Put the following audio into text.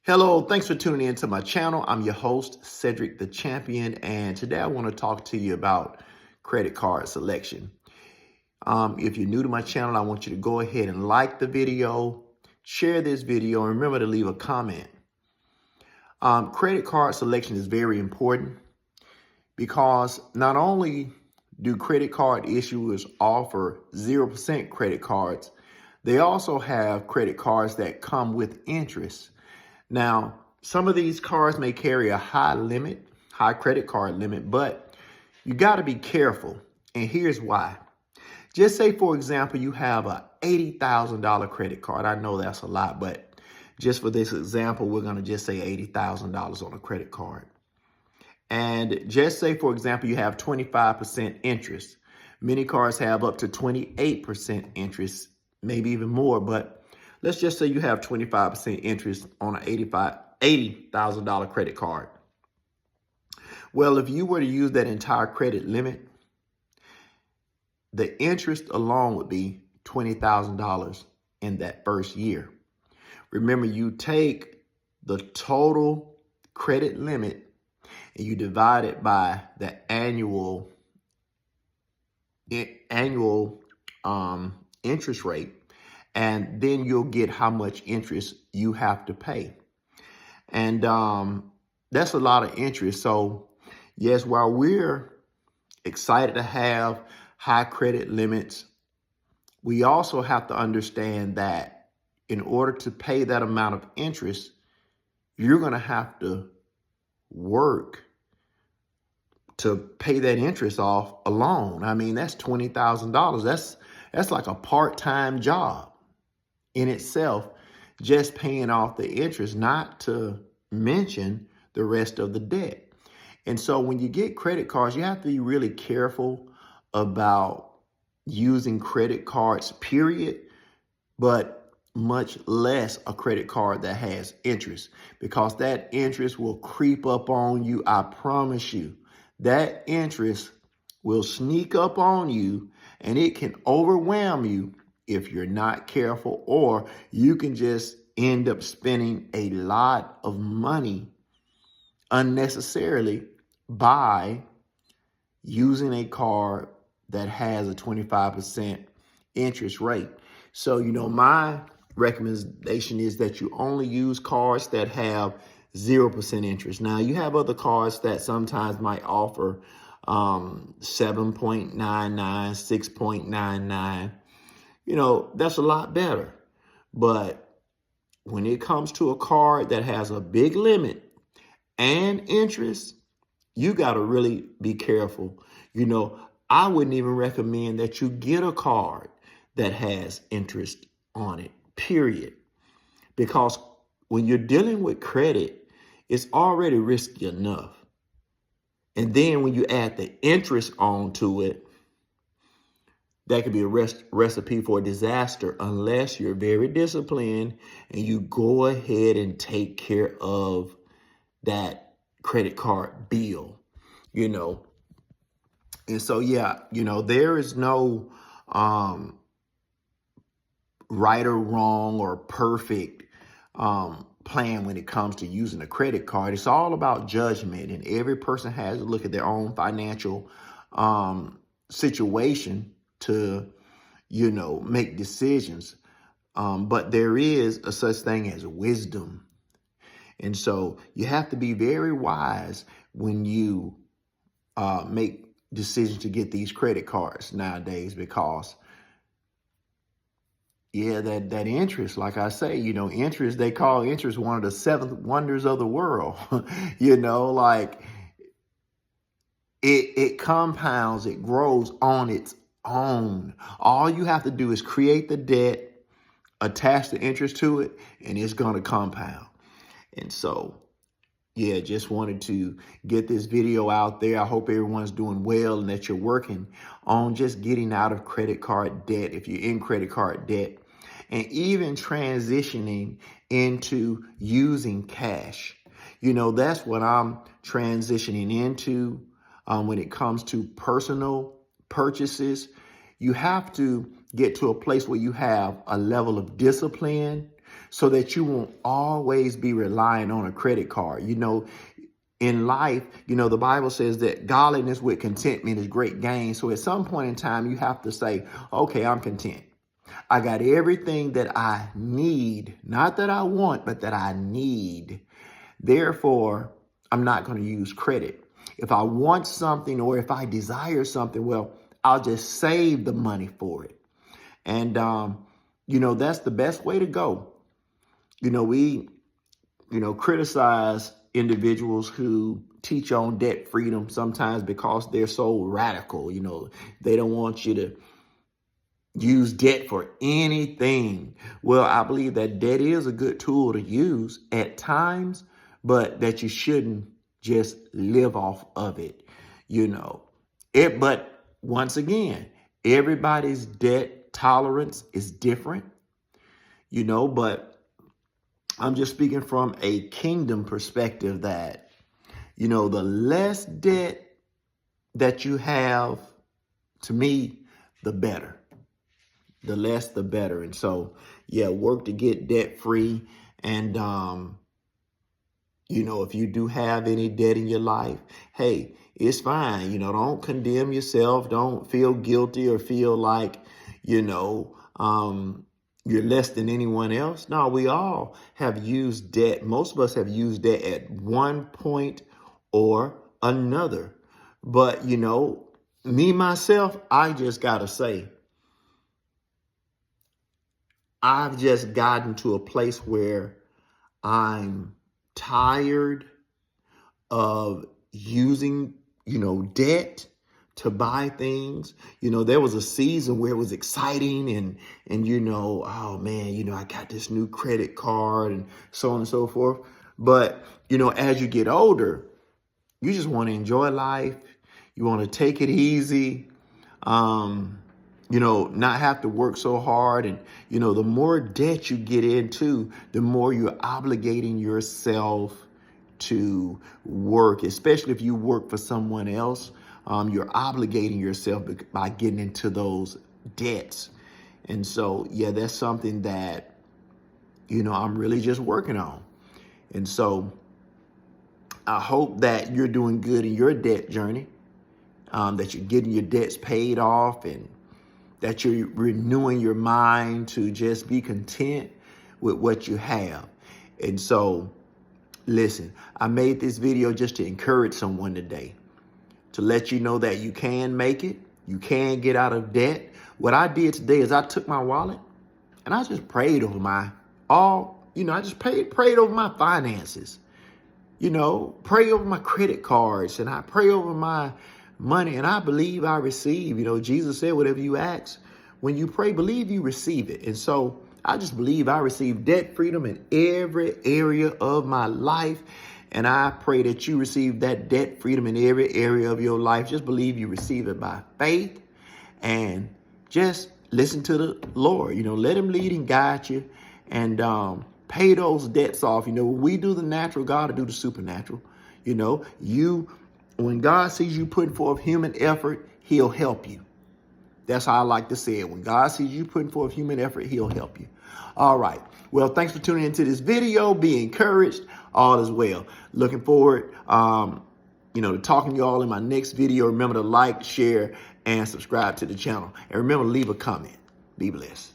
Hello, thanks for tuning into my channel. I'm your host, Cedric the Champion, and today I want to talk to you about credit card selection. If you're new to my channel, I want you to go ahead and like the video, share this video, and remember to leave a comment. Credit card selection is very important because not only do credit card issuers offer 0% credit cards, they also have credit cards that come with interest. Now, some of these cards may carry a high credit card limit, but you got to be careful. And here's why. Just say, for example, you have a $80,000 credit card. I know that's a lot, but just for this example, we're going to just say $80,000 on a credit card. And just say, for example, you have 25% interest. Many cards have up to 28% interest, maybe even more, but let's just say you have 25% interest on an $80,000 credit card. Well, if you were to use that entire credit limit, the interest alone would be $20,000 in that first year. Remember, you take the total credit limit and you divide it by the annual interest rate, and then you'll get how much interest you have to pay. And that's a lot of interest. So yes, while we're excited to have high credit limits, we also have to understand that in order to pay that amount of interest, you're going to have to work to pay that interest off alone. I mean, that's $20,000. That's like a part-time job in itself, just paying off the interest, not to mention the rest of the debt. And so when you get credit cards, you have to be really careful about using credit cards, period, but much less a credit card that has interest, because that interest will creep up on you. I promise you, that interest will sneak up on you and it can overwhelm you if you're not careful, or you can just end up spending a lot of money unnecessarily by using a card that has a 25% interest rate. So, my recommendation is that you only use cards that have 0% interest. Now, you have other cards that sometimes might offer 7.99, 6.99. That's a lot better. But when it comes to a card that has a big limit and interest, you got to really be careful. I wouldn't even recommend that you get a card that has interest on it, period. Because when you're dealing with credit, it's already risky enough. And then when you add the interest onto it, that could be a recipe for disaster unless you're very disciplined and you go ahead and take care of that credit card bill, And so, there is no right or wrong or perfect plan when it comes to using a credit card. It's all about judgment, and every person has to look at their own financial situation to, make decisions. But there is a such thing as wisdom. And so you have to be very wise when you make decisions to get these credit cards nowadays, because that interest, like I say, interest, they call interest one of the seven wonders of the world. Like it compounds, it grows on its own. All you have to do is create the debt, attach the interest to it, and it's going to compound. And so, just wanted to get this video out there. I hope everyone's doing well and that you're working on just getting out of credit card debt if you're in credit card debt, and even transitioning into using cash. That's what I'm transitioning into when it comes to personal purchases. You have to get to a place where you have a level of discipline so that you won't always be relying on a credit card. In life, the Bible says that godliness with contentment is great gain. So at some point in time, you have to say, okay, I'm content. I got everything that I need, not that I want, but that I need. Therefore, I'm not going to use credit. If I want something or if I desire something, well, I'll just save the money for it. And, that's the best way to go. We, criticize individuals who teach on debt freedom sometimes because they're so radical. They don't want you to use debt for anything. Well, I believe that debt is a good tool to use at times, but that you shouldn't just live off of it. But once again, everybody's debt tolerance is different, but I'm just speaking from a kingdom perspective that, the less debt that you have, to me, the better. The less, the better. And so, work to get debt free. And, if you do have any debt in your life, hey, it's fine. Don't condemn yourself. Don't feel guilty or feel like, you're less than anyone else. No, we all have used debt. Most of us have used debt at one point or another. But, me, myself, I just got to say, I've just gotten to a place where I'm tired of using, debt to buy things. There was a season where it was exciting and oh man, I got this new credit card and so on and so forth. But, as you get older, you just want to enjoy life. You want to take it easy. Not have to work so hard. And, the more debt you get into, the more you're obligating yourself to work, especially if you work for someone else. You're obligating yourself by getting into those debts. And so, that's something that, I'm really just working on. And so I hope that you're doing good in your debt journey, that you're getting your debts paid off and that you're renewing your mind to just be content with what you have. And so, listen, I made this video just to encourage someone today, to let you know that you can make it. You can get out of debt. What I did today is I took my wallet and I just prayed over I just prayed over my finances, pray over my credit cards, and I pray over my money, and I believe I receive. Jesus said, whatever you ask, when you pray, believe you receive it. And so I just believe I receive debt freedom in every area of my life. And I pray that you receive that debt freedom in every area of your life. Just believe you receive it by faith and just listen to the Lord. Let him lead and guide you and pay those debts off. When we do the natural, God will do the supernatural. When God sees you putting forth human effort, he'll help you. That's how I like to say it. When God sees you putting forth human effort, he'll help you. All right. Well, thanks for tuning into this video. Be encouraged. All is well. Looking forward, to talking to you all in my next video. Remember to like, share, and subscribe to the channel. And remember to leave a comment. Be blessed.